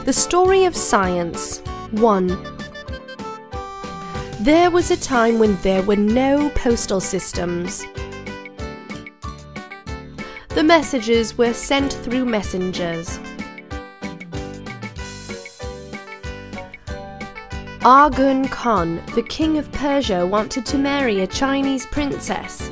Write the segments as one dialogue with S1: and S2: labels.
S1: The story of science. 1. There was a time when there were no postal systems. The messages were sent through messengers. Arghun Khan, the king of Persia, wanted to marry a Chinese princess.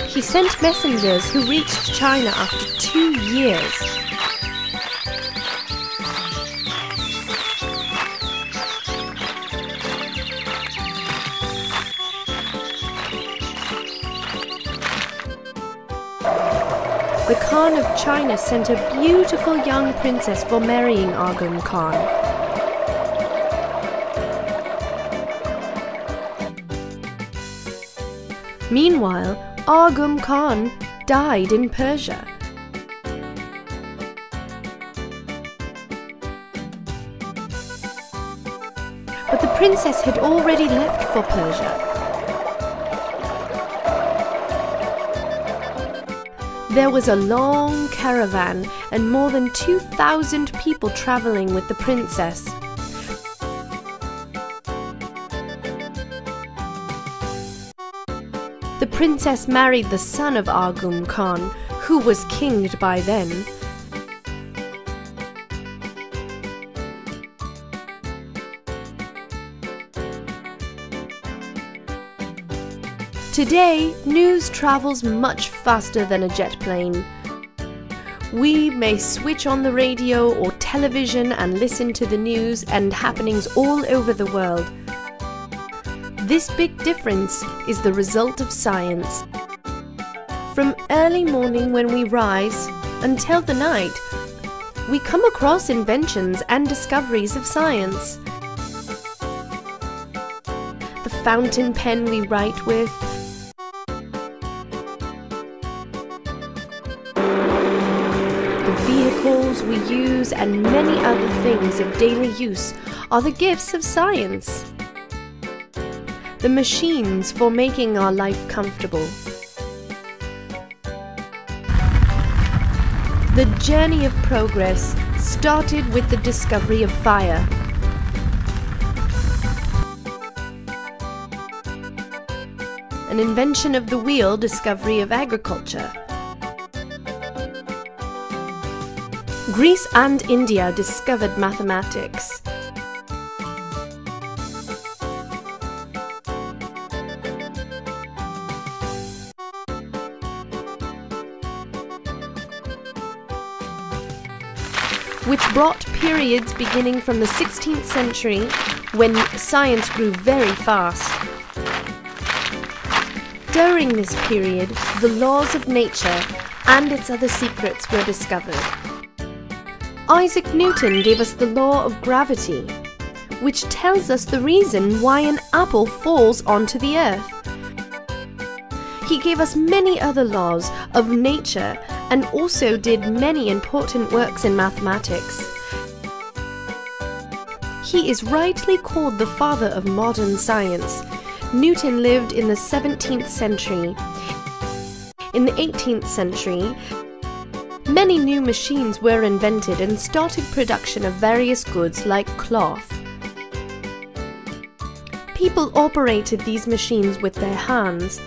S1: He sent messengers who reached China after 2 years. The Khan of China sent a beautiful young princess for marrying Arghun Khan. Meanwhile, Arghun Khan died in Persia. But the princess had already left for Persia. There was a long caravan and more than 2,000 people traveling with the princess. The princess married the son of Arghun Khan, who was kinged by then. Today, news travels much faster than a jet plane. We may switch on the radio or television and listen to the news and happenings all over the world. This big difference is the result of science. From early morning when we rise until the night, we come across inventions and discoveries of science. The fountain pen we write with, the vehicles we use, and many other things of daily use are the gifts of science. The machines for making our life comfortable. The journey of progress started with the discovery of fire. An invention of the wheel, discovery of agriculture. Greece and India discovered mathematics. Which brought periods beginning from the 16th century when science grew very fast. During this period, the laws of nature and its other secrets were discovered. Isaac Newton gave us the law of gravity, which tells us the reason why an apple falls onto the earth. He gave us many other laws of nature and also did many important works in mathematics. He is rightly called the father of modern science. Newton lived in the 17th century. In the 18th century, many new machines were invented and started production of various goods like cloth. People operated these machines with their hands.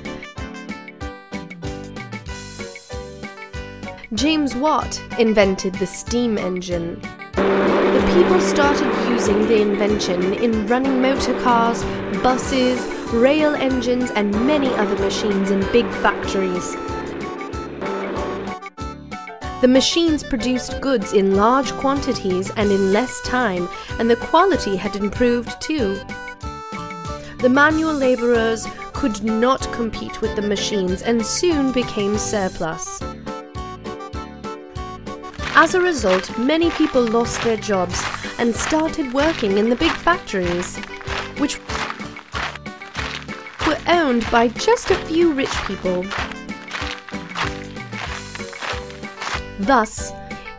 S1: James Watt invented the steam engine. The people started using the invention in running motor cars, buses, rail engines, and many other machines in big factories. The machines produced goods in large quantities and in less time, and the quality had improved too. The manual labourers could not compete with the machines and soon became surplus. As a result, many people lost their jobs and started working in the big factories, which were owned by just a few rich people. Thus,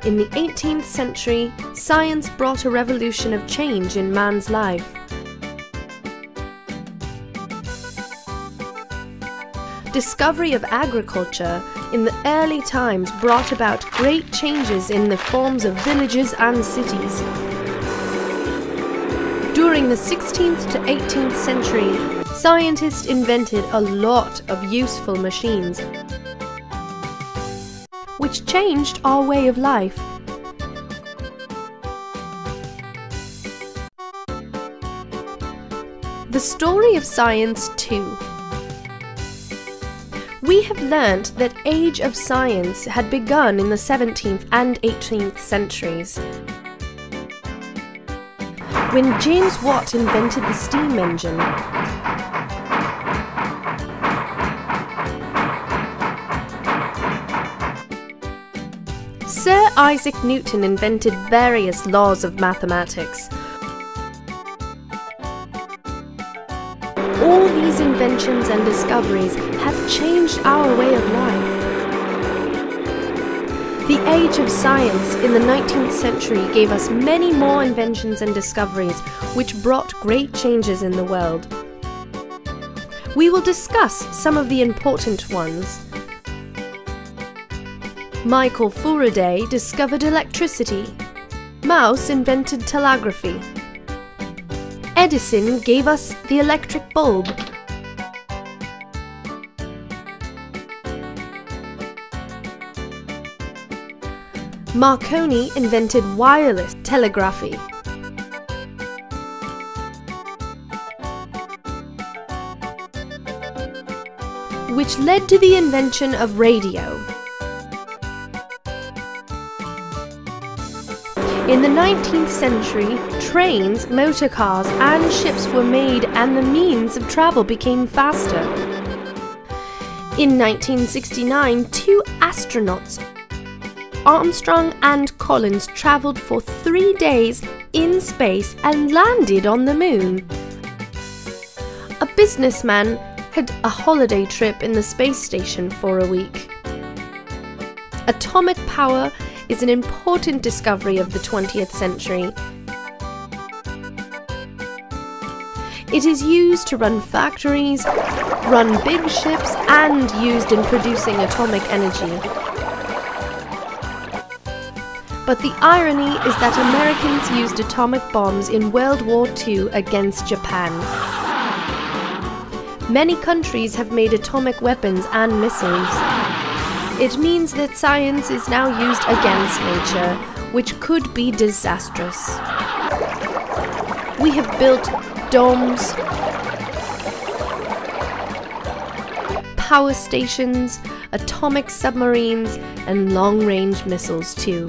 S1: in the 18th century, science brought a revolution of change in man's life. discovery of agriculture in the early times brought about great changes in the forms of villages and cities. During the 16th to 18th century, scientists invented a lot of useful machines, which changed our way of life. The story of science too. We have learnt that age of science had begun in the 17th and 18th centuries, when James Watt invented the steam engine. Sir Isaac Newton invented various laws of mathematics. All these inventions and discoveries have changed our way of life. The age of science in the 19th century gave us many more inventions and discoveries which brought great changes in the world. We will discuss some of the important ones. Michael Faraday discovered electricity. Mouse invented telegraphy. Edison gave us the electric bulb. Marconi invented wireless telegraphy. Which led to the invention of radio. In the 19th century, trains, motor cars and ships were made and the means of travel became faster. In 1969, 2 astronauts, Armstrong and Collins, travelled for 3 days in space and landed on the moon. A businessman had a holiday trip in the space station for a week. Atomic power is an important discovery of the 20th century. It is used to run factories, run big ships, and used in producing atomic energy. But the irony is that Americans used atomic bombs in World War II against Japan. Many countries have made atomic weapons and missiles. It means that science is now used against nature, which could be disastrous. We have built domes, power stations, atomic submarines, and long-range missiles too.